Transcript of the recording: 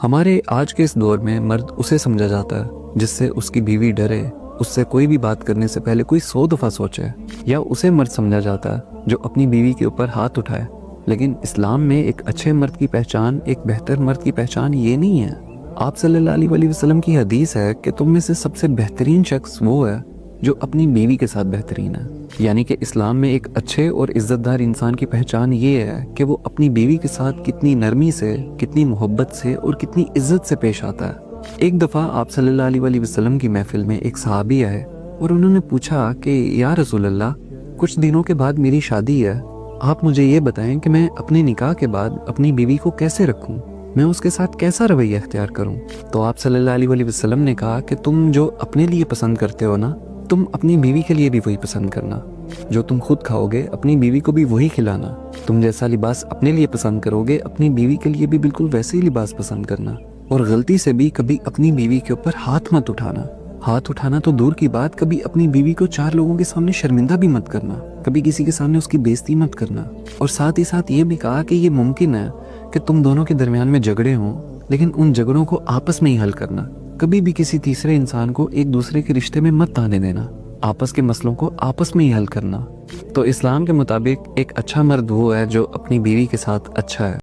ہمارے آج کے اس دور میں مرد اسے سمجھا جاتا ہے جس سے اس کی بیوی ڈرے، اس سے کوئی بھی بات کرنے سے پہلے کوئی 100 دفعہ سوچے، یا اسے مرد سمجھا جاتا ہے جو اپنی بیوی کے اوپر ہاتھ اٹھائے۔ لیکن اسلام میں ایک اچھے مرد کی پہچان، ایک بہتر مرد کی پہچان یہ نہیں ہے۔ آپ صلی اللہ علیہ وسلم کی حدیث ہے کہ تم میں سے سب سے بہترین شخص وہ ہے جو اپنی بیوی کے ساتھ بہترین ہے۔ یعنی کہ اسلام میں ایک اچھے اور عزت دار انسان کی پہچان یہ ہے کہ وہ اپنی بیوی کے ساتھ کتنی نرمی سے، کتنی محبت سے اور کتنی عزت سے پیش آتا ہے۔ ایک دفعہ آپ صلی اللہ علیہ وسلم کی محفل میں ایک صحابی آئے اور انہوں نے پوچھا کہ یا رسول اللہ، کچھ دنوں کے بعد میری شادی ہے، آپ مجھے یہ بتائیں کہ میں اپنے نکاح کے بعد اپنی بیوی کو کیسے رکھوں، میں اس کے ساتھ کیسا رویہ اختیار کروں؟ تو آپ صلی اللہ علیہ وسلم نے کہا کہ تم جو اپنے لیے پسند کرتے ہو نا، تم اپنی بیوی کے لیے بھی وہی پسند کرنا۔ جو تم خود کھاؤ گے اپنی بیوی کو بھی وہی کھلانا۔ تم جیسا لباس اپنے لیے پسند کرو گے اپنی بیوی کے لیے بھی بالکل ویسے ہی لباس پسند کرنا۔ اور غلطی سے بھی کبھی اپنی بیوی کے اوپر ہاتھ مت اٹھانا۔ ہاتھ اٹھانا تو دور کی بات، کبھی اپنی بیوی کو 4 لوگوں کے سامنے شرمندہ بھی مت کرنا، کبھی کسی کے سامنے اس کی بےزتی مت کرنا۔ اور ساتھ ہی ساتھ یہ بھی کہا کہ یہ ممکن ہے کہ تم دونوں کے درمیان میں جھگڑے ہوں، لیکن ان جھگڑوں کو آپس میں ہی حل کرنا۔ کبھی بھی کسی تیسرے انسان کو ایک دوسرے کے رشتے میں مت آنے دینا، آپس کے مسئلوں کو آپس میں ہی حل کرنا۔ تو اسلام کے مطابق ایک اچھا مرد وہ ہے جو اپنی بیوی کے ساتھ اچھا ہے۔